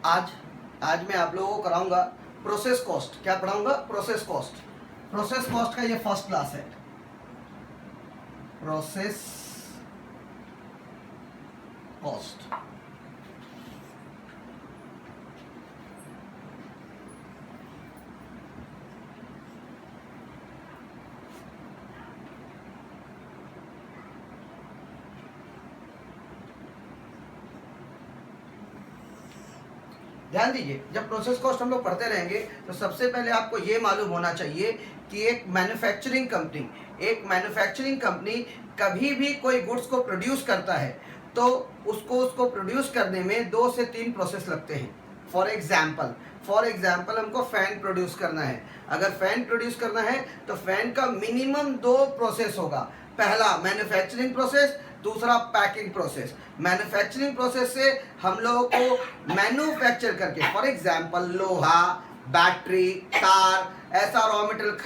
आज आज मैं आप लोगों को कराऊंगा प्रोसेस कॉस्ट। क्या पढ़ाऊंगा? Process cost. प्रोसेस कॉस्ट का ये फर्स्ट क्लास है। Process cost. ध्यान दीजिए, जब प्रोसेस कॉस्ट हम लोग पढ़ते रहेंगे तो सबसे पहले आपको ये मालूम होना चाहिए कि एक मैन्युफैक्चरिंग कंपनी कभी भी कोई गुड्स को प्रोड्यूस करता है तो उसको प्रोड्यूस करने में 2 से 3 प्रोसेस लगते हैं। फॉर एग्जाम्पल हमको फैन प्रोड्यूस करना है। अगर फैन प्रोड्यूस करना है तो फैन का मिनिमम 2 प्रोसेस होगा। पहला मैन्युफैक्चरिंग प्रोसेस, दूसरा पैकिंग प्रोसेस। मैन्युफैक्चरिंग प्रोसेस से हम लोगों को मैन्युफैक्चर करके, फॉर एग्जांपल लोहा, बैटरी, तार, ऐसा रॉ मटेरियल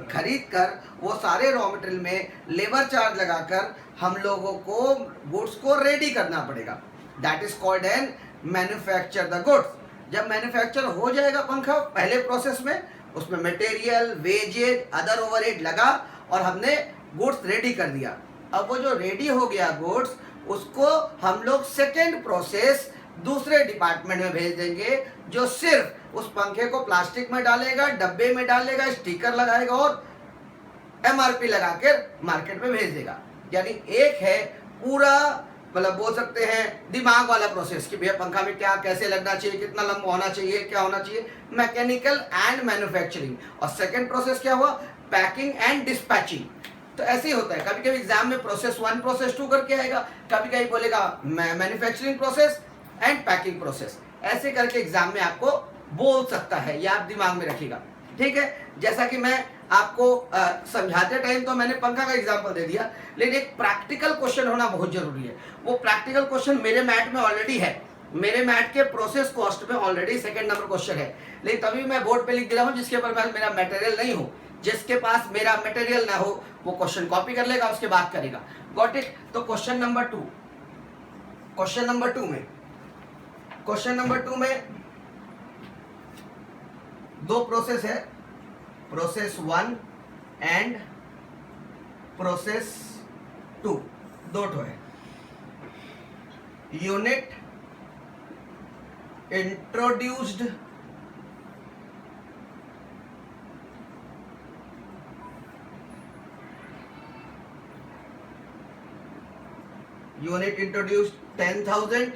खरीद कर वो सारे रॉ मटेरियल में लेबर चार्ज लगाकर हम लोगों को गुड्स को रेडी करना पड़ेगा। That is called an manufacture the goods. जब मैन्युफैक्चर हो जाएगा पंखा पहले प्रोसेस में, उसमें मटेरियल, वेजेज, अदर ओवरहेड लगा और हमने गुड्स रेडी कर दिया। अब वो जो रेडी हो गया गुड्स, उसको हम लोग सेकेंड प्रोसेस दूसरे डिपार्टमेंट में भेज देंगे, जो सिर्फ उस पंखे को प्लास्टिक में डालेगा, डब्बे में डालेगा, स्टिकर लगाएगा और एमआरपी लगाकर मार्केट में भेज देगा। यानी एक है पूरा, मतलब बोल सकते हैं दिमाग वाला प्रोसेस कि भैया पंखा में क्या कैसे लगना चाहिए, कितना लंबा होना चाहिए, क्या होना चाहिए, मैकेनिकल एंड मैन्युफैक्चरिंग। और सेकेंड प्रोसेस क्या हुआ? Packing and dispatching. तो ऐसे ही होता है, कभी कभी एग्जाम में प्रोसेस 1 प्रोसेस 2 करके आएगा, कभी कभी बोलेगा manufacturing process and packing process. ऐसे करके एग्जाम में आपको बोल सकता है, ये आप दिमाग में रखिएगा। ठीक है, जैसा कि मैं आपको समझाते टाइम तो मैंने पंखा का एग्जांपल दे दिया, लेकिन एक प्रैक्टिकल क्वेश्चन होना बहुत जरूरी है। वो प्रैक्टिकल क्वेश्चन मेरे मैट में ऑलरेडी है। मेरे मैट के प्रोसेस कॉस्ट में ऑलरेडी सेकंड नंबर क्वेश्चन है, लेकिन तभी मैं बोर्ड पे लिख दे रहा हूँ जिसके ऊपर मेरा मटेरियल नहीं हो। जिसके पास मेरा मटेरियल ना हो वो क्वेश्चन कॉपी कर लेगा, उसके बाद करेगा। Got it? तो क्वेश्चन नंबर टू में 2 प्रोसेस है, प्रोसेस 1 एंड प्रोसेस 2, 2 ठो है। यूनिट इंट्रोड्यूस्ड यूनिट इंट्रोड्यूस्ड 10,000,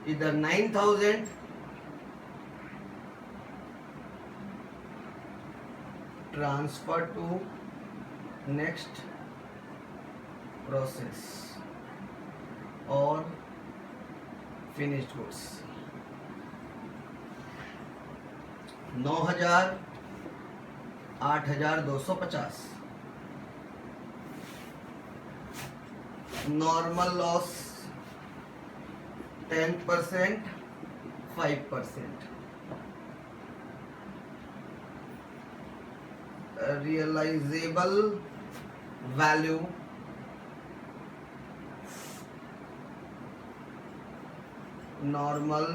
इधर 9,000, ट्रांसफर टू नेक्स्ट प्रोसेस और finished goods. 9,000, 8,250। Normal loss 10%, 5%। Realisable value normal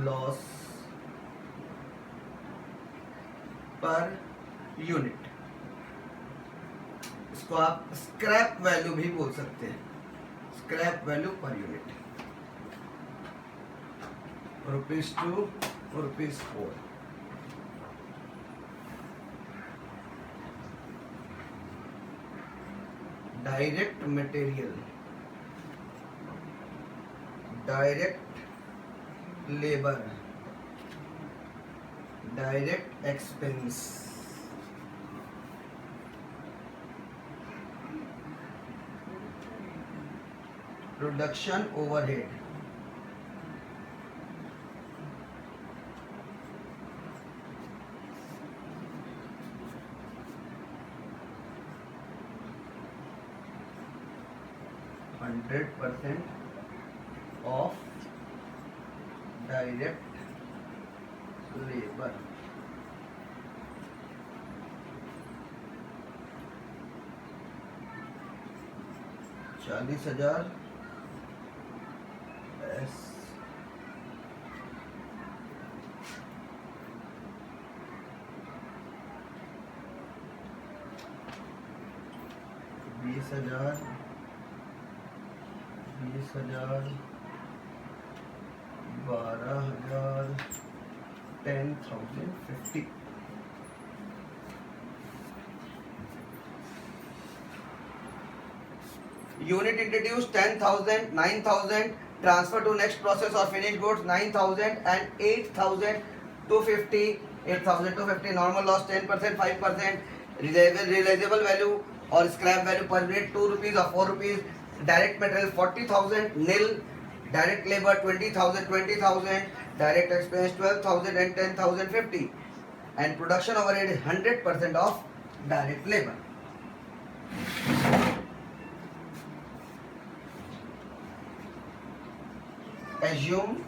loss per unit. इसको आप स्क्रैप वैल्यू भी बोल सकते हैं, scrap value per unit. ₹2, ₹4। Direct material, direct labour, direct expense, production overhead, %% of direct labour. 40,000 एस 20,000 12,000 10,000 50 unit introduced 10,000 9,000 transfer to next process or finished goods 9,000 and 8,250 8,250 normal loss 10% 5% realizable value or scrap value per unit 2 rupees or 4 rupees direct material 40,000 nil direct labor 20,000 20,000 direct expense 12,000 and 10,000 50 and production overhead is 100% of direct labor. Assume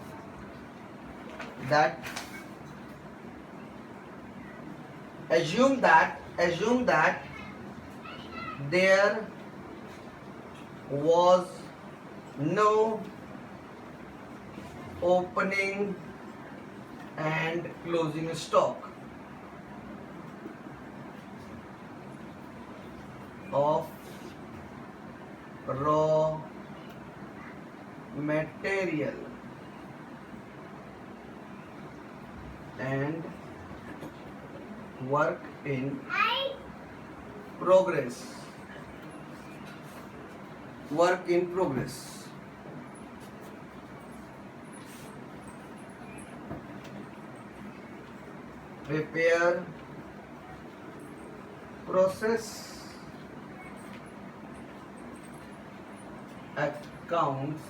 that there was no opening and closing stock of raw material and work in progress. Prepare process accounts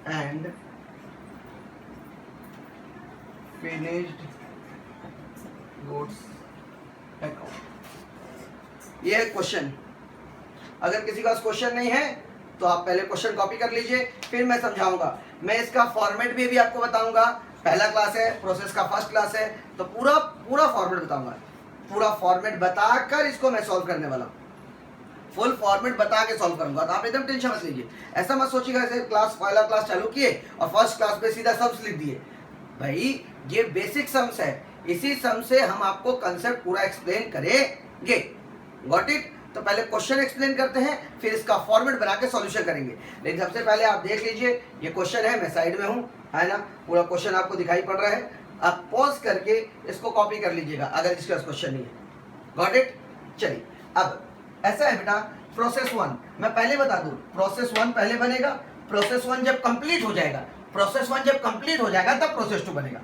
and finished goods account. ये है question. अगर किसी का question नहीं है तो आप पहले क्वेश्चन कॉपी कर लीजिए, फिर मैं समझाऊंगा. मैं इसका फॉर्मेट भी आपको बताऊंगा. पहला क्लास है, प्रोसेस का फर्स्ट क्लास है, तो पूरा फॉर्मेट बताऊंगा. पूरा फॉर्मेट बताकर इसको मैं सॉल्व करने वाला हूँ. फुल फॉर्मेट बता के सॉल्व करूंगा, तो आप एकदम टेंशन मत लीजिए. ऐसा मत सोचिएगा ऐसे पहला क्लास चालू किए और फर्स्ट क्लास पे सीधा सम्स लिख दिए. भाई ये बेसिक सम्स है, इसी सम से हम आपको कंसेप्ट पूरा एक्सप्लेन करेंगे. Got it? तो पहले क्वेश्चन एक्सप्लेन करते हैं, फिर इसका फॉर्मेट बना के सॉल्यूशन करेंगे. लेकिन सबसे पहले आप देख लीजिए, ये क्वेश्चन है, मैं साइड में हूँ, है ना. पूरा क्वेश्चन आपको दिखाई पड़ रहा है. आप पॉज करके इसको कॉपी कर लीजिएगा अगर इसके पास क्वेश्चन नहीं है. Got it? चलिए, अब ऐसा है बेटा, प्रोसेस 1 मैं पहले बता दूं, प्रोसेस 1 पहले बनेगा. प्रोसेस 1 जब कंप्लीट हो जाएगा, तब प्रोसेस 2 बनेगा.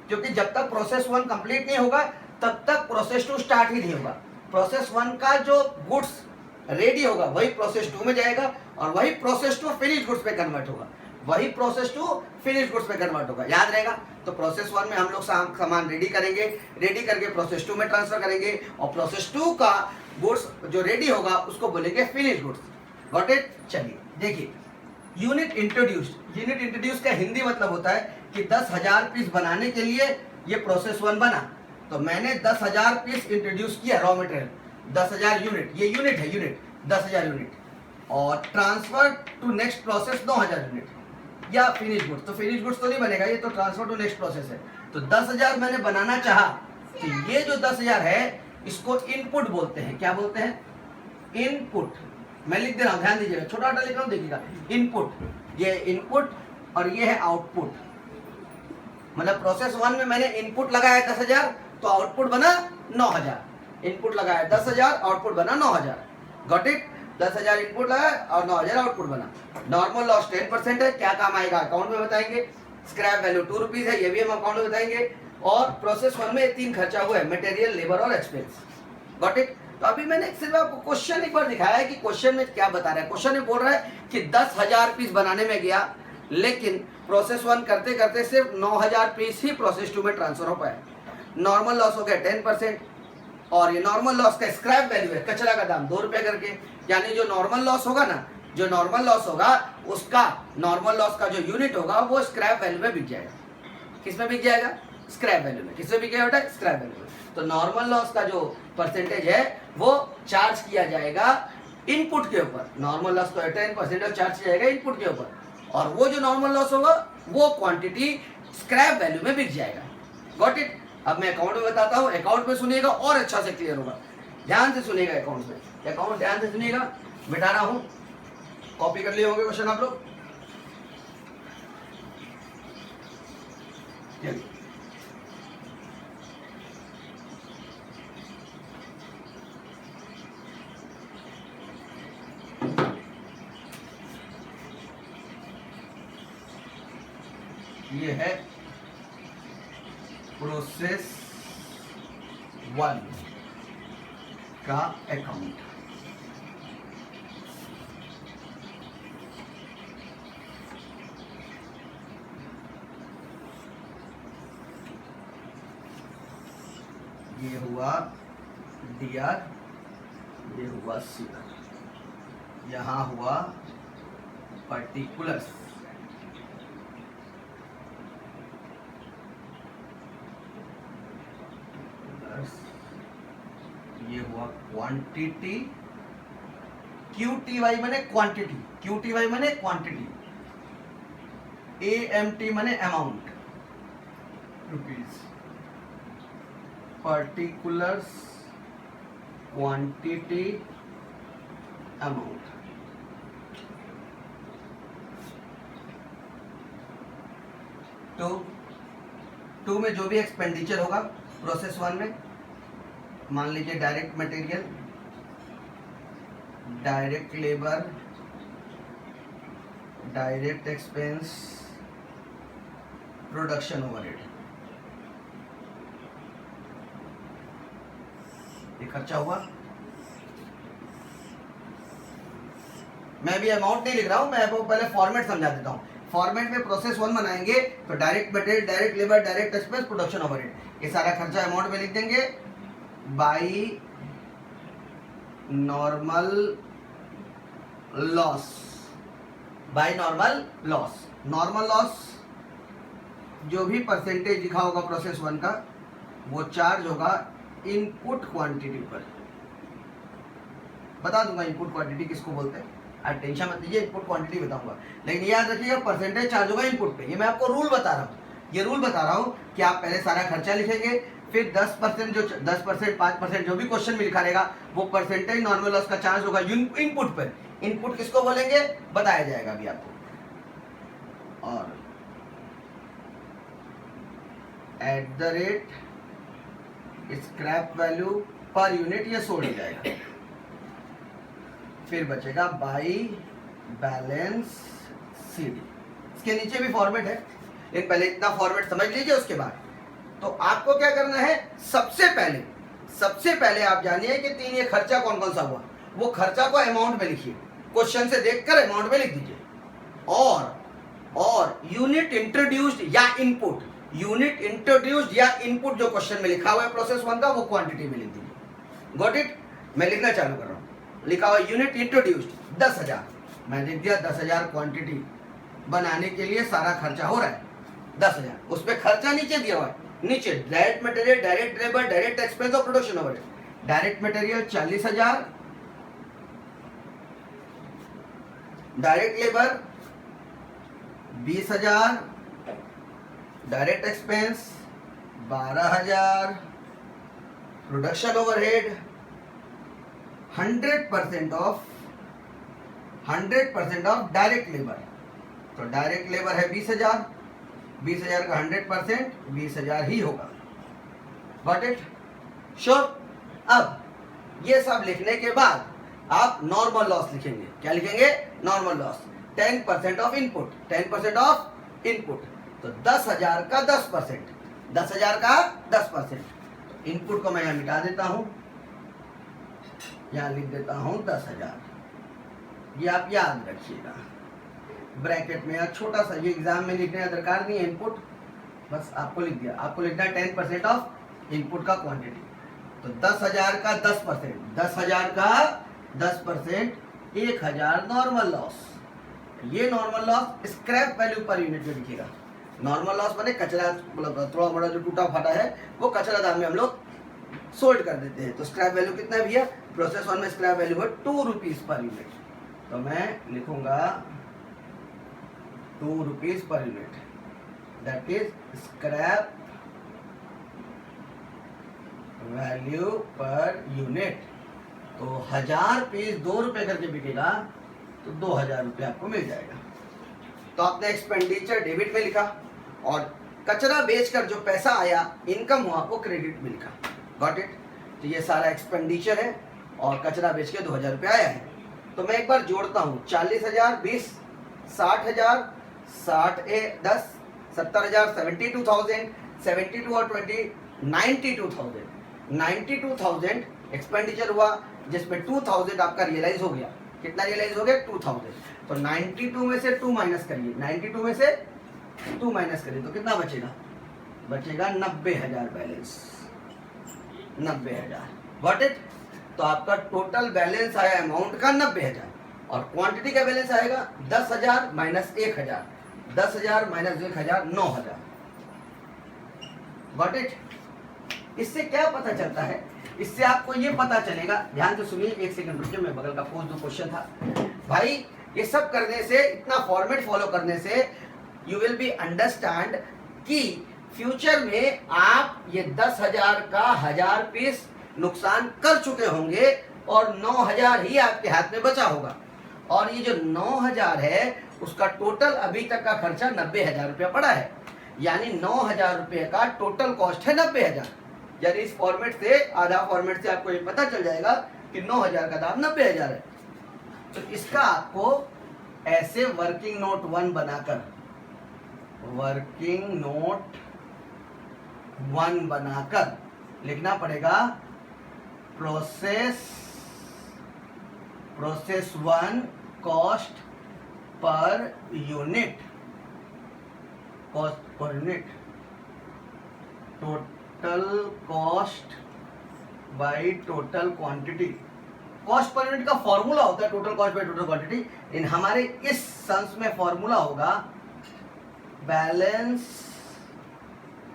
क्योंकि जब तक प्रोसेस 1 कंप्लीट नहीं होगा तब तक प्रोसेस 2 स्टार्ट ही नहीं होगा. प्रोसेस 1 का जो गुड्स रेडी होगा वही प्रोसेस 2 में जाएगा और वही प्रोसेस 2 फिनिश गुड्स पे कन्वर्ट होगा. याद रहेगा. तो प्रोसेस 1 में हम लोग सामान रेडी करेंगे, रेडी करके प्रोसेस 2 में ट्रांसफर करेंगे और प्रोसेस 2 का गुड्स जो रेडी होगा उसको बोलेंगे फिनिश गुड्स. Got it? चलिए देखिए, यूनिट इंट्रोड्यूस का हिंदी मतलब होता है कि 10,000 पीस बनाने के लिए ये प्रोसेस 1 बना. तो मैंने 10,000 पीस इंट्रोड्यूस किया रॉ मटेरियल, 10,000 यूनिट, ये यूनिट है, 10,000 यूनिट. और transfer to next process 9,000 unit या फिनिश गुड्स. तो फिनिश गुड्स तो नहीं बनेगा, ये तो ट्रांसफर टू नेक्स्ट प्रोसेस है. तो 10,000 मैंने बनाना चाहा, तो ये जो 10,000 है इसको इनपुट बोलते हैं. क्या बोलते हैं? इनपुट. मैं लिख दे रहा हूं, ध्यान दीजिएगा, छोटा लिख रहा हूं, देखिएगा. इनपुट, ये इनपुट और ये है आउटपुट. मतलब प्रोसेस 1 में मैंने इनपुट लगाया 10,000 तो आउटपुट बना 9,000. इनपुट लगाया 10,000, आउटपुट बना 9,000. Got it? 10,000 इनपुट लगाया और 9,000 आउटपुट बना. नॉर्मल लॉस 10% है. क्या काम आएगा अकाउंट में बताएंगे. स्क्रैप वैल्यू 2 रुपीज है, ये भी हम अकाउंट में बताएंगे. और प्रोसेस 1 में 3 खर्चा हुआ है, मटेरियल, लेबर और एक्सपेंस. Got it? तो अभी मैंने सिर्फ आपको क्वेश्चन एक बार दिखाया है कि क्वेश्चन में क्या बता रहा है. क्वेश्चन में बोल रहा है कि 10,000 पीस बनाने में गया, लेकिन प्रोसेस 1 करते करते सिर्फ 9,000 पीस ही प्रोसेस 2 में ट्रांसफर हो पाया. नॉर्मल लॉस हो गया 10%. और ये नॉर्मल लॉस का स्क्रैप वैल्यू है, कचरा का दाम 2 रुपए करके. यानी जो नॉर्मल लॉस होगा ना, जो नॉर्मल लॉस होगा उसका नॉर्मल लॉस का जो यूनिट होगा वो स्क्रैप वैल्यू में बिक जाएगा. किस में बिक जाएगा? स्क्रैप वैल्यू में. किस में बिकेगा बेटा? स्क्रैप वैल्यू में. तो नॉर्मल लॉस का जो परसेंटेज है वो चार्ज किया जाएगा इनपुट के ऊपर, नॉर्मल लॉस तो 10% ऑफ चार्ज जाएगा इनपुट के ऊपर, और वो जो नॉर्मल लॉस होगा वो क्वांटिटी स्क्रैप वैल्यू में बिक जाएगा। Got it. अब मैं अकाउंट में बताता हूँ, अकाउंट में सुनिएगा और अच्छा से क्लियर होगा, ध्यान से सुनिएगा। अकाउंट में, अकाउंट ध्यान से सुनिएगा, बिठा रहा हूँ, कॉपी कर लिए होंगे क्वेश्चन आप लोग। चलिए, ये है प्रोसेस 1 का अकाउंट। ये हुआ डीआर, ये हुआ सीआर, यहाँ हुआ पर्टिकुलर्स, ये हुआ क्वांटिटी, QTY माने क्वांटिटी, QTY माने क्वांटिटी, AMT माने amount, rupees, particulars, quantity, amount. Two में जो भी एक्सपेंडिचर होगा प्रोसेस 1 में, मान लीजिए direct material, direct labour, direct expense, production overhead, ये खर्चा हुआ। मैं भी अमाउंट नहीं लिख रहा हूं, मैं आपको पहले फॉर्मेट समझा देता हूं। फॉर्मेट में प्रोसेस 1 बनाएंगे तो direct material, direct labour, direct expense, production overhead, ये सारा खर्चा अमाउंट में लिख देंगे by normal loss, by normal loss. Normal loss जो भी परसेंटेज लिखा होगा प्रोसेस 1 का, वो चार्ज होगा इनपुट क्वांटिटी पर। बता दूंगा इनपुट क्वांटिटी किसको बोलते हैं, आप टेंशन मत लीजिए, इनपुट क्वांटिटी बताऊंगा, लेकिन याद रखिएगा परसेंटेज चार्ज होगा इनपुट पे। ये मैं आपको रूल बता रहा हूँ, ये रूल बता रहा हूँ कि आप पहले सारा खर्चा लिखेंगे, फिर 10% जो 10%, 5% जो भी क्वेश्चन में लिखा रहेगा वो परसेंटेज नॉर्मल लॉस का चार्ज होगा इनपुट पर। इनपुट किसको बोलेंगे बताया जाएगा अभी आपको। और at the rate scrap value per unit ये छोड़ जाएगा, फिर बचेगा बाई बैलेंस सीडी। इसके नीचे भी फॉर्मेट है, लेकिन पहले इतना फॉर्मेट समझ लीजिए। उसके बाद तो आपको क्या करना है, सबसे पहले आप जानिए कि तीन ये खर्चा कौन कौन सा हुआ, वो खर्चा को अमाउंट में लिखिए, क्वेश्चन से देखकर अमाउंट में लिख दीजिए। और यूनिट इंट्रोड्यूस्ड या इनपुट, यूनिट इंट्रोड्यूस्ड या इनपुट जो क्वेश्चन में लिखा हुआ है प्रोसेस 1 का, वो क्वांटिटी में लिख दीजिए। Got it. मैं लिखना चालू कर रहा हूँ, लिखा हुआ यूनिट इंट्रोड्यूस्ड 10,000, मैं लिख दिया 10,000 क्वांटिटी बनाने के लिए सारा खर्चा हो रहा है 10,000। उस पर खर्चा नीचे दिया हुआ है, नीचे direct material, direct labour, direct expense और production overhead. Direct material 40,000, direct labour 20,000, direct expense 12,000, production overhead 100% of direct labour. तो डायरेक्ट लेबर है 20,000, 20,000 का 100% 20,000 ही होगा। Got it, sure. अब ये सब लिखने के बाद आप नॉर्मल लॉस लिखेंगे। क्या लिखेंगे? Normal loss 10% of input, 10% of input, तो 10,000 का 10%, 10,000 का 10%। इनपुट को मैं यहाँ मिटा देता हूं, यहाँ लिख देता हूं 10,000। ये आप याद रखिएगा ब्रैकेट में, यहाँ छोटा सा, ये एग्जाम में लिखने का दरकार नहीं है इनपुट, बस आपको लिख दिया। आपको लिखना है 10% ऑफ इनपुट का क्वांटिटी, तो 10,000 का 10%, 10,000 का 10%, 1,000 नॉर्मल लॉस। ये normal loss scrap value per unit में लिखिएगा। नॉर्मल लॉस माने कचरा, मतलब थोड़ा मोड़ा जो टूटा फाटा है वो कचरा दाम में हम लोग सोल्ड कर देते हैं। तो स्क्रैप वैल्यू कितना है भैया, प्रोसेस 1 में स्क्रैप वैल्यू है 2 रुपीज पर यूनिट, तो मैं लिखूंगा 2 rupees per unit, that is scrap value per unit. तो 1000 पीस 2 रुपए करके बिकेगा तो 2000 रुपये आपको मिल जाएगा। तो आपने एक्सपेंडिचर डेबिट में लिखा और कचरा बेचकर जो पैसा आया इनकम हुआ वो क्रेडिट में लिखा। Got it. तो ये सारा एक्सपेंडिचर है और कचरा बेच के 2000 रुपये आया है। तो मैं एक बार जोड़ता हूँ, 40,000 20, 60,000 60 10, 70,000 72,000, 72 और 20 92,000, 92,000 एक्सपेंडिचर हुआ जिसमें 2,000 आपका रियलाइज हो गया। कितना रियलाइज हो गया, 2,000। तो 92 में से 2 माइनस करिए, 92 में से 2 माइनस करिए तो कितना बचेगा, बचेगा 90,000 बैलेंस, 90,000। Got it. तो आपका टोटल बैलेंस आया अमाउंट का 90,000 और क्वांटिटी का बैलेंस आएगा 10,000 माइनस 1,000, 10,000 माइनस 1,000 9,000। Got it. इससे क्या पता चलता है, इससे आपको ये पता चलेगा, ध्यान से सुनिए, एक सेकंड रुकिए, मैं बगल का पोज दो, क्वेश्चन था भाई। ये सब करने से, इतना फॉर्मेट फॉलो करने से यू विल बी अंडरस्टैंड कि फ्यूचर में आप ये 10,000 का 1000 पीस नुकसान कर चुके होंगे और 9,000 ही आपके हाथ में बचा होगा। और ये जो 9,000 है उसका टोटल अभी तक का खर्चा 90,000 रुपया पड़ा है, यानी 9,000 रुपये का टोटल कॉस्ट है 90,000। यानी इस फॉर्मेट से, आधा फॉर्मेट से आपको ये पता चल जाएगा कि 9,000 का दाम 90,000 है। तो इसका आपको ऐसे वर्किंग नोट 1 बनाकर, वर्किंग नोट 1 बनाकर लिखना पड़ेगा, process 1 cost per unit, cost per unit, total cost by total quantity. Cost per unit का फॉर्मूला होता है total cost by total quantity. इन हमारे इस सम्स में फॉर्मूला होगा balance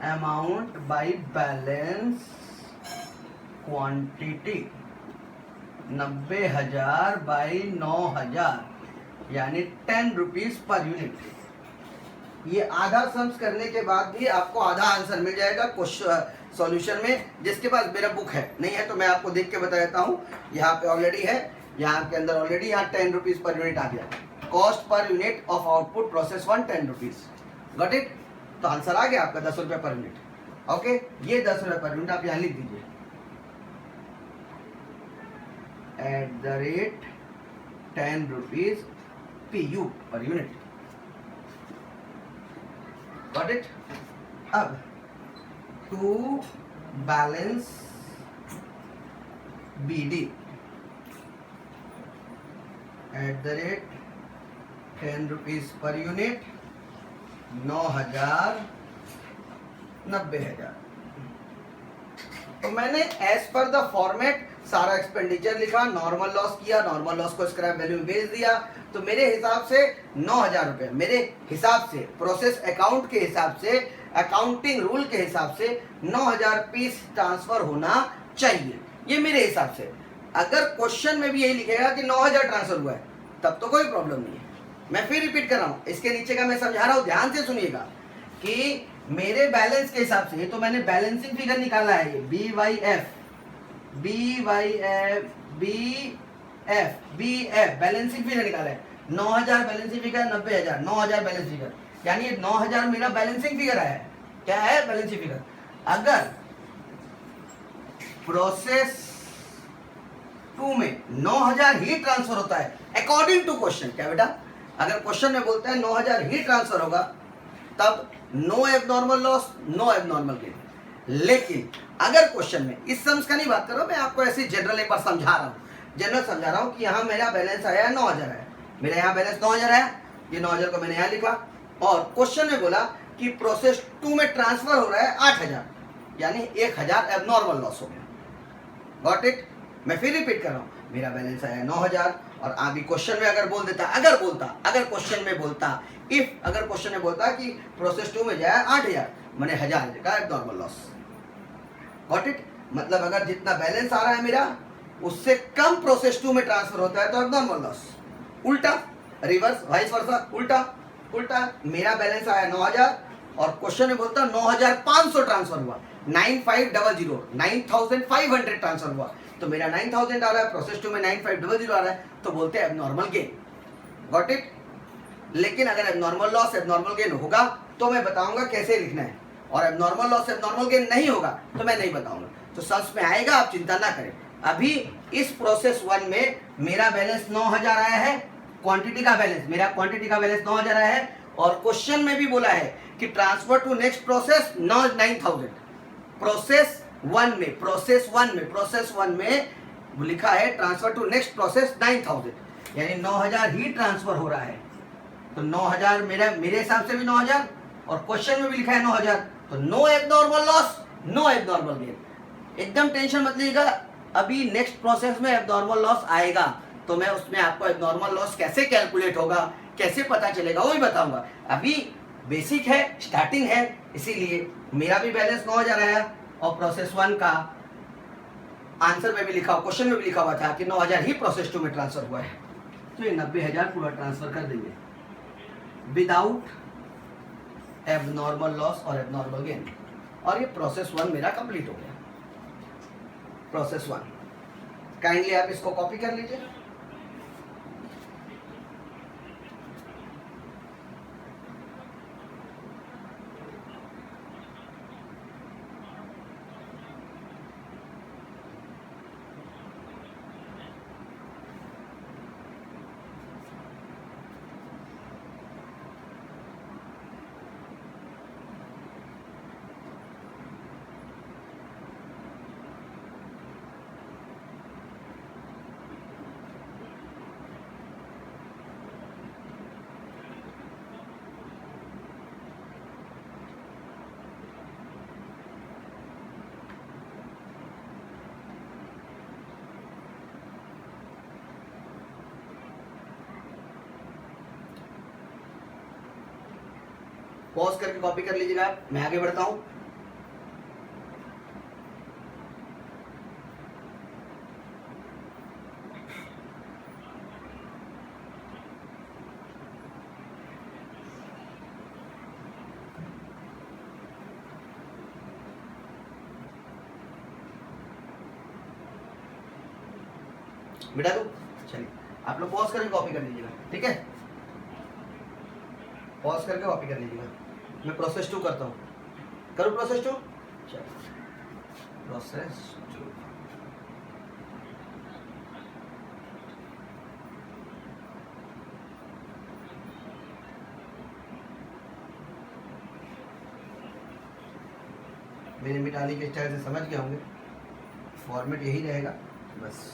amount by balance quantity, 90,000 by 9,000, यानी 10 रुपीज पर यूनिट। ये आधा सम्स करने के बाद भी आपको आधा आंसर मिल जाएगा क्वेश्चन सॉल्यूशन में, जिसके पास मेरा बुक है, नहीं है तो मैं आपको देख के बता देता हूँ। यहाँ पे ऑलरेडी है, यहाँ के अंदर ऑलरेडी यहाँ 10 रुपीज पर यूनिट आ गया। Cost per unit of output process 1 10 rupees. Got it. तो आंसर आ गया आपका 10 रुपये पर यूनिट। ओके, ये 10 रुपये पर यूनिट आप यहाँ लिख दीजिए, @ 10 rupees PU per unit. Got it. अब to balance BD @ 10 rupees per unit, 9,000 90,000। तो मैंने एज पर द फॉर्मेट सारा एक्सपेंडिचर लिखा, नॉर्मल लॉस किया, नॉर्मल लॉस को स्क्रैप वैल्यू में बेच दिया। तो मेरे हिसाब से 9,000 रुपये, मेरे हिसाब से, प्रोसेस अकाउंट के हिसाब से, अकाउंटिंग रूल के हिसाब से 9,000 पीस ट्रांसफर होना चाहिए, ये मेरे हिसाब से। अगर क्वेश्चन में भी यही लिखेगा कि 9,000 ट्रांसफर हुआ है तब तो कोई प्रॉब्लम नहीं है। मैं फिर रिपीट कर रहा हूँ, इसके नीचे का मैं समझा रहा हूँ, ध्यान से सुनिएगा कि मेरे बैलेंस के हिसाब से, ये तो मैंने बैलेंसिंग फिगर निकाला है, ये BF बैलेंसिंग फिगर निकाला है। 9,000 बैलेंसिंग फिगर, 90,000, 9,000 बैलेंस फिगर, यानी ये 9,000 मेरा बैलेंसिंग फिगर आया है। क्या है बैलेंसिंग फिगर? अगर प्रोसेस 2 में 9,000 ही ट्रांसफर होता है अकॉर्डिंग टू क्वेश्चन, क्या बेटा, अगर क्वेश्चन में बोलता है 9,000 ही ट्रांसफर होगा तब no abnormal loss, no abnormal gain. लेकिन अगर क्वेश्चन में, इस सम्स का नहीं बात कर रहा हूं मैं, आपको ऐसी जनरल एक बार समझा रहा हूं, जनरल समझा रहा हूं कि यहाँ मेरा बैलेंस आया है 9,000 है, मेरा यहाँ बैलेंस 9,000 है, ये 9,000 को मैंने यहाँ लिखा, और क्वेश्चन में बोला कि प्रोसेस 2 में ट्रांसफर हो रहा है 8,000, यानी 1,000 एबनॉर्मल लॉस हो गया। Got it. मैं फिर रिपीट कर रहा हूँ, मेरा बैलेंस आया 9,000 और अभी क्वेश्चन में अगर बोल देता, अगर क्वेश्चन में बोलता, अगर क्वेश्चन में बोलता कि प्रोसेस 2 में जाए 8,000, मैंने 1,000 का एबनॉर्मल लॉस। Got it. मतलब अगर जितना बैलेंस आ रहा है मेरा उससे कम प्रोसेस 2 में ट्रांसफर होता है तो एब्नॉर्मल लॉस। उल्टा, रिवर्स, वाइस वर्सा, उल्टा उल्टा, मेरा बैलेंस आया 9000 और क्वेश्चन में बोलता 9500 ट्रांसफर हुआ, 9500 9500 ट्रांसफर हुआ, तो मेरा 9000 आ रहा है, प्रोसेस 2 में 9500 आ रहा है, तो बोलते हैं एब्नॉर्मल गेन। Got it? लेकिन अगर एब्नॉर्मल लॉस एब्नॉर्मल गेन होगा तो मैं बताऊंगा कैसे लिखना है, और एब्नॉर्मल लॉस एब्नॉर्मल गेन नहीं होगा तो मैं नहीं बताऊंगा। तो सल्स में आएगा, आप चिंता ना करें। अभी इस प्रोसेस 1 में मेरा बैलेंस 9000 आया है, क्वांटिटी का बैलेंस, मेरा क्वांटिटी का बैलेंस 9000 आया है, और क्वेश्चन में भी बोला है कि transfer to next process 9000। Process 1 में लिखा है ट्रांसफर टू नेक्स्ट प्रोसेस 9000, यानी 9000 ही ट्रांसफर हो रहा है। तो 9000 मेरे हिसाब से भी 9000, और क्वेश्चन में भी लिखा है 9000, तो no abnormal loss, no abnormal gain. एकदम टेंशन मत लीजिएगा, अभी नेक्स्ट प्रोसेस में एब्नॉर्मल लॉस आएगा, तो मैं उसमें आपको एब्नॉर्मल लॉस कैसे कैलकुलेट होगा, कैसे पता चलेगा, वो भी बताऊंगा। अभी बेसिक है, स्टार्टिंग है, इसीलिए मेरा भी बैलेंस 9000 आया, और प्रोसेस 1 का आंसर में भी लिखा, क्वेश्चन में भी लिखा हुआ था कि 9000 ही प्रोसेस 2 में ट्रांसफर हुआ है, तो ये 90000 पूरा ट्रांसफर कर देंगे विदाउट एबनॉर्मल लॉस और एबनॉर्मल गेन, और ये प्रोसेस 1 मेरा कंप्लीट हो गया। प्रोसेस 1 काइंडली आप इसको कॉपी कर लीजिए। पॉज करके कॉपी कर लीजिएगा, मैं आगे बढ़ता हूं। मिटा दो, चलिए आप लोग पॉज करके कॉपी कर लीजिएगा, ठीक है? पॉज करके कॉपी कर लीजिएगा। मैं प्रोसेस 2 करता हूँ, करूँ प्रोसेस 2? चलो प्रोसेस 2, मेरे मिटाने के स्टाइल से समझ गए होंगे, फॉर्मेट यही रहेगा, बस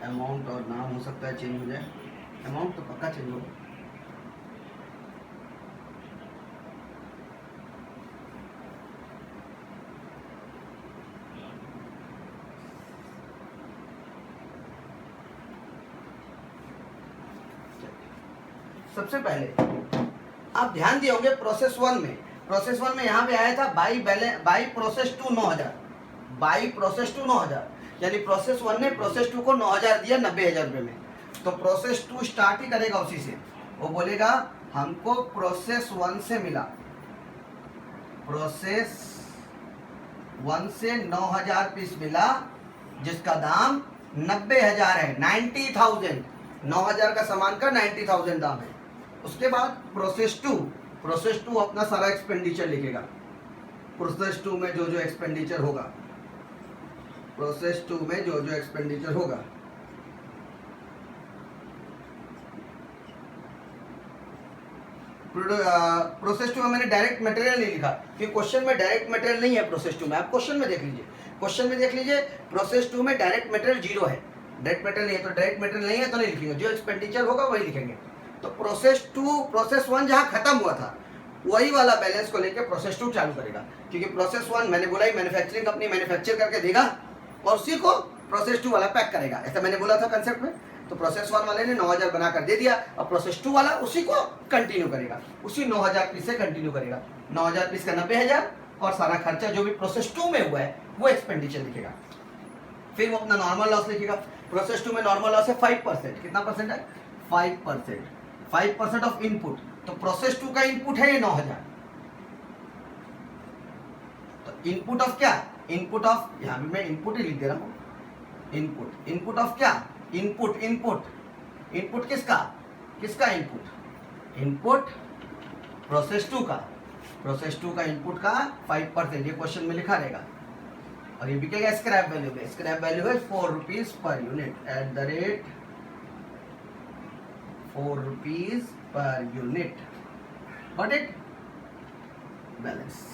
अमाउंट और नाम हो सकता है चेंज हो जाए, अमाउंट तो पक्का चेंज होगा। सबसे पहले आप ध्यान दिए होंगे प्रोसेस 1 में यहाँ पे आया था बाई प्रोसेस 2 9000, बाई प्रोसेस 2 9000, यानी प्रोसेस 1 ने प्रोसेस 2 को 9000 दिया 90000 रुपये में, तो प्रोसेस 2 स्टार्ट ही करेगा उसी से, वो बोलेगा हमको प्रोसेस 1 से मिला, प्रोसेस 1 से 9000 पीस मिला जिसका दाम 90000 है, 90,000, 9000 का सामान का 90,000 दाम है। उसके बाद प्रोसेस 2 अपना सारा एक्सपेंडिचर लिखेगा, प्रोसेस 2 में जो जो एक्सपेंडिचर होगा, प्रोसेस 2 में जो जो एक्सपेंडिचर होगा, प्रोसेस 2 में मैंने डायरेक्ट मटेरियल नहीं लिखा क्योंकि क्वेश्चन में डायरेक्ट मटेरियल नहीं है प्रोसेस 2 में। आप क्वेश्चन में देख लीजिए, प्रोसेस 2 में डायरेक्ट मटेरियल 0 है, डायरेक्ट मटेरियल नहीं है, तो डायरेक्ट मटेरियल नहीं है तो नहीं लिखेंगे, जो एक्सपेंडिचर होगा वही लिखेंगे। तो प्रोसेस 1 जहाँ खत्म हुआ था वही वाला बैलेंस को लेकर प्रोसेस 2 चालू करेगा, क्योंकि प्रोसेस 1 मैंने बोला ही मैन्युफैक्चरिंग कंपनी मैन्युफैक्चर करके देगा और उसी को प्रोसेस 2 वाला पैक करेगा, ऐसा मैंने बोला था कंसेप्ट में। तो प्रोसेस 1 वाले ने 9000 बनाकर दे दिया और प्रोसेस 2 वाला उसी को कंटिन्यू करेगा, उसी 9000 पीस से कंटिन्यू करेगा। 9000 पीस का 90000 और सारा खर्चा जो भी प्रोसेस 2 में हुआ है वो एक्सपेंडिचर लिखेगा। फिर वो अपना नॉर्मल लॉस लिखेगा। प्रोसेस 2 में नॉर्मल लॉस है 5%। कितना परसेंट है? 5%। 5% ऑफ इनपुट, तो प्रोसेस 2 का इनपुट है ये 9000। तो इनपुट ऑफ क्या? इनपुट ऑफ, यहां भी मैं इनपुट ही लिख दे रहा हूं। इनपुट, इनपुट ऑफ क्या? इनपुट, इनपुट, इनपुट किसका? किसका इनपुट? इनपुट प्रोसेस 2 का। प्रोसेस 2 का इनपुट का 5%, ये क्वेश्चन में लिखा रहेगा। और ये बिकेगा स्क्रैप वैल्यू में। स्क्रैप वैल्यू है 4 rupees per unit, at the rate 4 rupees per unit. Got it? Balance.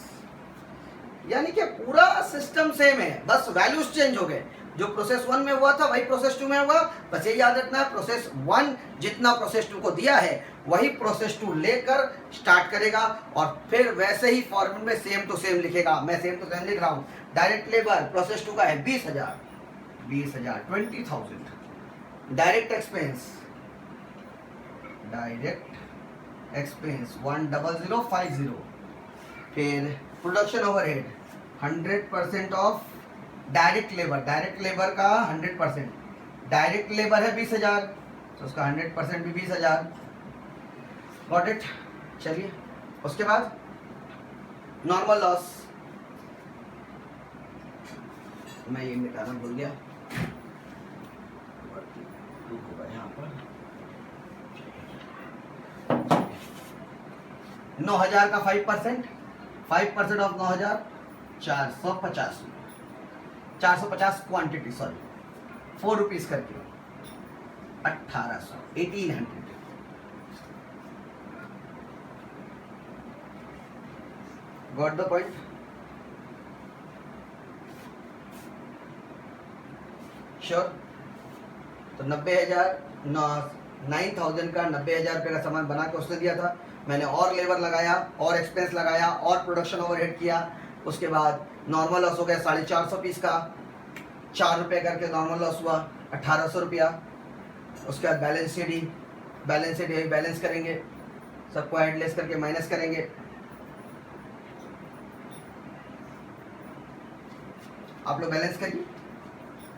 यानी कि पूरा सिस्टम सेम है, बस वैल्यूज चेंज हो गए। जो प्रोसेस 1 में हुआ था वही प्रोसेस 2 में होगा। बस ये याद रखना है, प्रोसेस 1 जितना प्रोसेस 2 को दिया है वही प्रोसेस 2 लेकर स्टार्ट करेगा और फिर वैसे ही फॉर्मूले में सेम टू सेम लिखेगा। मैं सेम टू सेम लिख रहा हूं। डायरेक्ट लेबर प्रोसेस 2 का है 20,000, 20,000 डायरेक्ट एक्सपेंस, डायरेक्ट एक्सपेंस 10050। फिर production overhead 100% of direct labour. Direct labour का 100%, डायरेक्ट लेबर है 20,000 तो उसका 100% भी 20,000। Got it? चलिए उसके बाद नॉर्मल लॉस, मैं ये मिटाना भूल गया, यहाँ पर 9,000 का 5%, 5% ऑफ 9,000 450, 450 क्वांटिटी, सॉरी 4 रुपीज करके 1800, 1800। Got the point? श्योर? तो 90,000 9,000 का 90,000 रुपये का सामान बना के उसने दिया था। मैंने और लेबर लगाया और एक्सपेंस लगाया और प्रोडक्शन ओवरहेड किया। उसके बाद नॉर्मल लॉस हो गया 450 पीस का, 4 रुपये करके नॉर्मल लॉस हुआ 1800 रुपया। उसके बाद बैलेंस शीट ही, बैलेंस शीट यही बैलेंस करेंगे, सबको ऐड लेस करके माइनस करेंगे। आप लोग बैलेंस करिए।